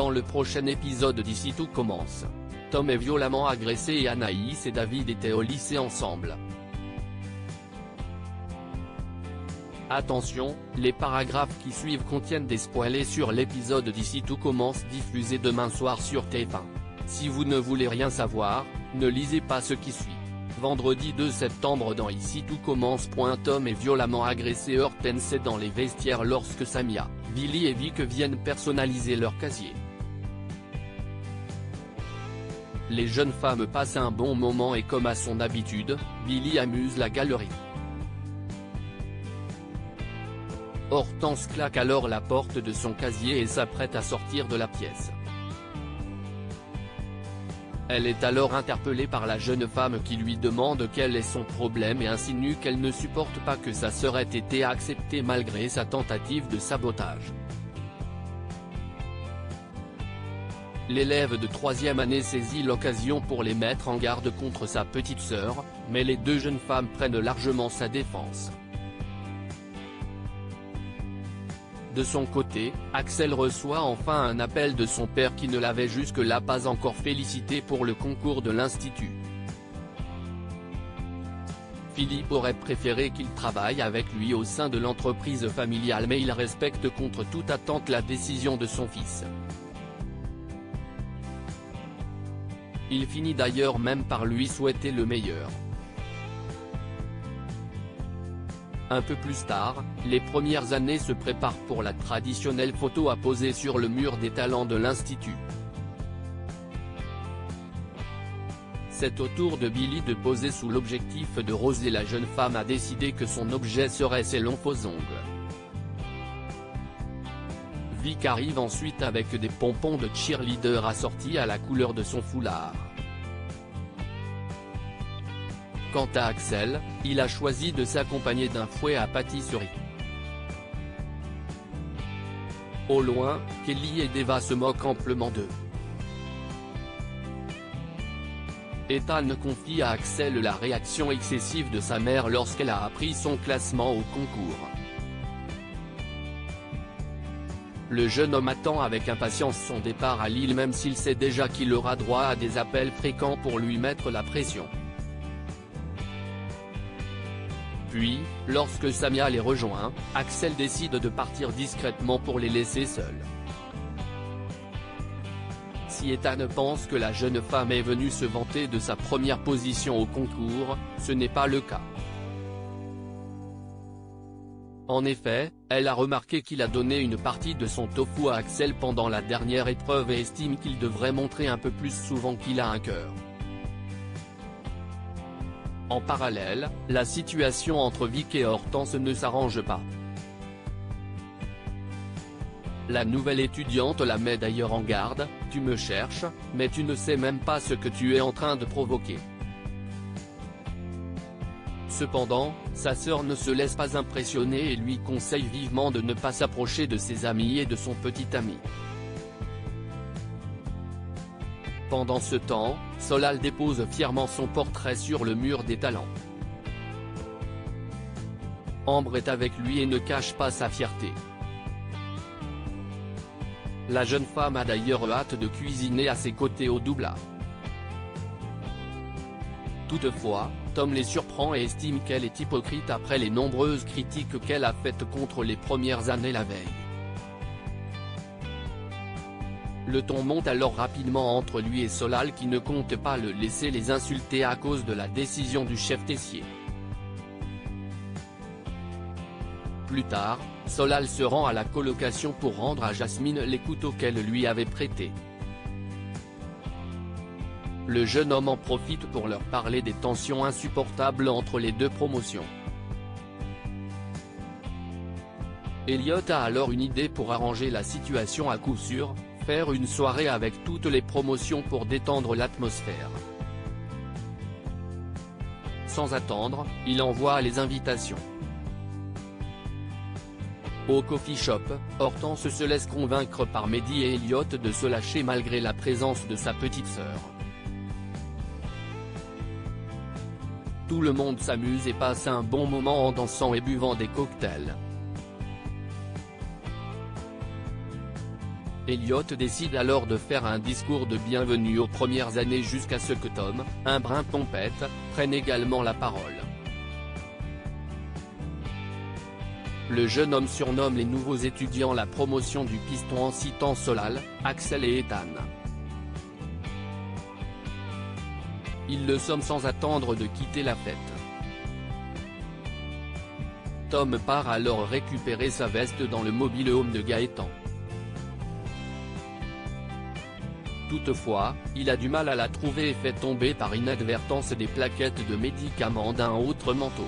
Dans le prochain épisode d'Ici tout commence, Tom est violemment agressé et Anaïs et David étaient au lycée ensemble. Attention, les paragraphes qui suivent contiennent des spoilers sur l'épisode d'Ici tout commence diffusé demain soir sur TF1. Si vous ne voulez rien savoir, ne lisez pas ce qui suit. Vendredi 2 septembre dans Ici tout commence. Tom est violemment agressé Hortense dans les vestiaires lorsque Samia, Billy et Vic viennent personnaliser leur casier. Les jeunes femmes passent un bon moment et comme à son habitude, Billy amuse la galerie. Hortense claque alors la porte de son casier et s'apprête à sortir de la pièce. Elle est alors interpellée par la jeune femme qui lui demande quel est son problème et insinue qu'elle ne supporte pas que sa sœur ait été acceptée malgré sa tentative de sabotage. L'élève de 3e année saisit l'occasion pour les mettre en garde contre sa petite sœur, mais les deux jeunes femmes prennent largement sa défense. De son côté, Axel reçoit enfin un appel de son père qui ne l'avait jusque-là pas encore félicité pour le concours de l'Institut. Philippe aurait préféré qu'il travaille avec lui au sein de l'entreprise familiale mais il respecte contre toute attente la décision de son fils. Il finit d'ailleurs même par lui souhaiter le meilleur. Un peu plus tard, les premières années se préparent pour la traditionnelle photo à poser sur le mur des talents de l'Institut. C'est au tour de Billy de poser sous l'objectif de Rose et la jeune femme a décidé que son objet serait ses longs faux ongles. Vic arrive ensuite avec des pompons de cheerleader assortis à la couleur de son foulard. Quant à Axel, il a choisi de s'accompagner d'un fouet à pâtisserie. Au loin, Kelly et Deva se moquent amplement d'eux. Ethan confie à Axel la réaction excessive de sa mère lorsqu'elle a appris son classement au concours. Le jeune homme attend avec impatience son départ à Lille même s'il sait déjà qu'il aura droit à des appels fréquents pour lui mettre la pression. Puis, lorsque Samia les rejoint, Axel décide de partir discrètement pour les laisser seuls. Si Ethan pense que la jeune femme est venue se vanter de sa première position au concours, ce n'est pas le cas. En effet, elle a remarqué qu'il a donné une partie de son tofu à Axel pendant la dernière épreuve et estime qu'il devrait montrer un peu plus souvent qu'il a un cœur. En parallèle, la situation entre Vic et Hortense ne s'arrange pas. La nouvelle étudiante la met d'ailleurs en garde, « Tu me cherches, mais tu ne sais même pas ce que tu es en train de provoquer ». Cependant, sa sœur ne se laisse pas impressionner et lui conseille vivement de ne pas s'approcher de ses amis et de son petit ami. Pendant ce temps, Solal dépose fièrement son portrait sur le mur des talents. Ambre est avec lui et ne cache pas sa fierté. La jeune femme a d'ailleurs hâte de cuisiner à ses côtés au Doubla. Toutefois, Tom les surprend et estime qu'elle est hypocrite après les nombreuses critiques qu'elle a faites contre les premières années la veille. Le ton monte alors rapidement entre lui et Solal qui ne compte pas le laisser les insulter à cause de la décision du chef Tessier. Plus tard, Solal se rend à la colocation pour rendre à Jasmine les couteaux qu'elle lui avait prêtés. Le jeune homme en profite pour leur parler des tensions insupportables entre les deux promotions. Elliot a alors une idée pour arranger la situation à coup sûr, faire une soirée avec toutes les promotions pour détendre l'atmosphère. Sans attendre, il envoie les invitations. Au coffee shop, Hortense se laisse convaincre par Mehdi et Elliot de se lâcher malgré la présence de sa petite sœur. Tout le monde s'amuse et passe un bon moment en dansant et buvant des cocktails. Elliot décide alors de faire un discours de bienvenue aux premières années jusqu'à ce que Tom, un brin pompette, prenne également la parole. Le jeune homme surnomme les nouveaux étudiants la promotion du piston en citant Solal, Axel et Ethan. Ils le somment sans attendre de quitter la fête. Tom part alors récupérer sa veste dans le mobile home de Gaëtan. Toutefois, il a du mal à la trouver et fait tomber par inadvertance des plaquettes de médicaments d'un autre manteau.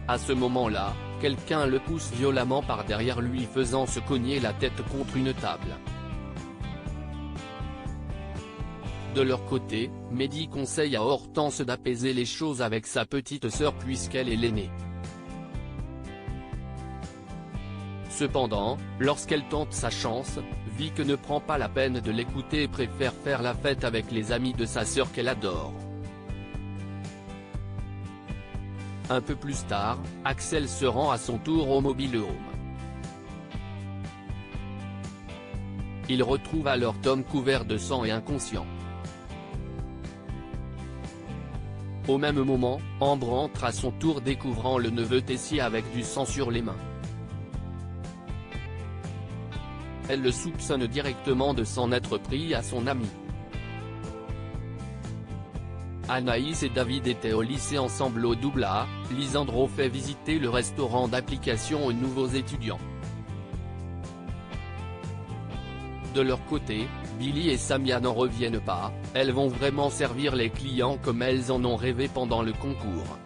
À ce moment-là, quelqu'un le pousse violemment par derrière lui faisant se cogner la tête contre une table. De leur côté, Mehdi conseille à Hortense d'apaiser les choses avec sa petite sœur puisqu'elle est l'aînée. Cependant, lorsqu'elle tente sa chance, Vic ne prend pas la peine de l'écouter et préfère faire la fête avec les amis de sa sœur qu'elle adore. Un peu plus tard, Axel se rend à son tour au mobile home. Il retrouve alors Tom couvert de sang et inconscient. Au même moment, Ambre entre à son tour découvrant le neveu Tessier avec du sang sur les mains. Elle le soupçonne directement de s'en être pris à son ami. Anaïs et David étaient au lycée ensemble au AA, Lisandro fait visiter le restaurant d'application aux nouveaux étudiants. De leur côté, Billy et Samia n'en reviennent pas, elles vont vraiment servir les clients comme elles en ont rêvé pendant le concours.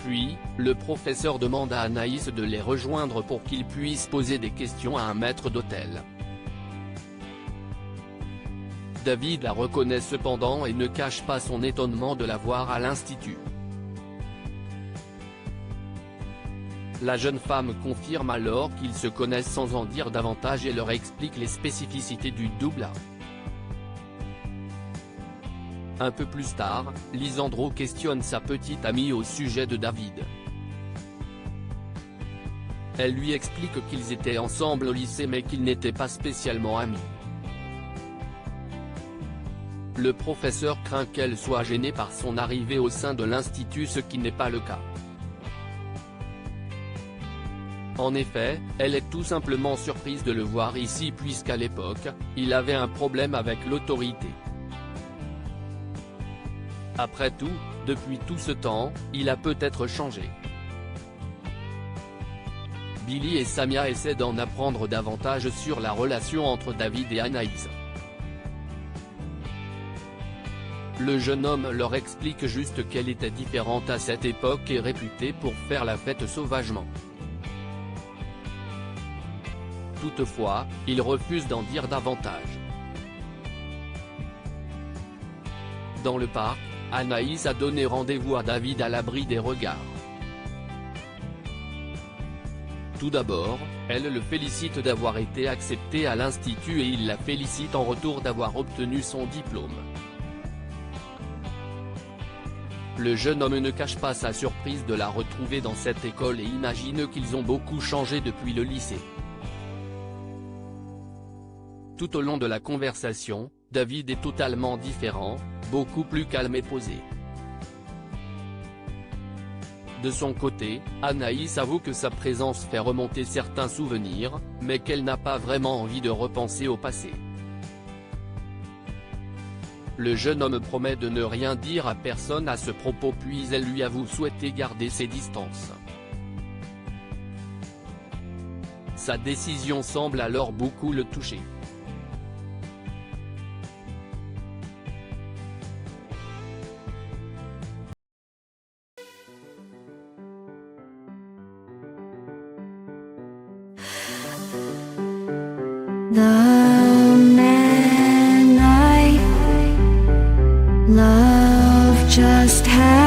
Puis, le professeur demande à Anaïs de les rejoindre pour qu'ils puissent poser des questions à un maître d'hôtel. David la reconnaît cependant et ne cache pas son étonnement de la voir à l'institut. La jeune femme confirme alors qu'ils se connaissent sans en dire davantage et leur explique les spécificités du AA. Un peu plus tard, Lisandro questionne sa petite amie au sujet de David. Elle lui explique qu'ils étaient ensemble au lycée mais qu'ils n'étaient pas spécialement amis. Le professeur craint qu'elle soit gênée par son arrivée au sein de l'institut, ce qui n'est pas le cas. En effet, elle est tout simplement surprise de le voir ici puisqu'à l'époque, il avait un problème avec l'autorité. Après tout, depuis tout ce temps, il a peut-être changé. Billy et Samia essaient d'en apprendre davantage sur la relation entre David et Anaïs. Le jeune homme leur explique juste qu'elle était différente à cette époque et réputée pour faire la fête sauvagement. Toutefois, il refuse d'en dire davantage. Dans le parc, Anaïs a donné rendez-vous à David à l'abri des regards. Tout d'abord, elle le félicite d'avoir été accepté à l'institut et il la félicite en retour d'avoir obtenu son diplôme. Le jeune homme ne cache pas sa surprise de la retrouver dans cette école et imagine qu'ils ont beaucoup changé depuis le lycée. Tout au long de la conversation, David est totalement différent, beaucoup plus calme et posé. De son côté, Anaïs avoue que sa présence fait remonter certains souvenirs, mais qu'elle n'a pas vraiment envie de repenser au passé. Le jeune homme promet de ne rien dire à personne à ce propos puis elle lui avoue souhaiter garder ses distances. Sa décision semble alors beaucoup le toucher. The man I love just had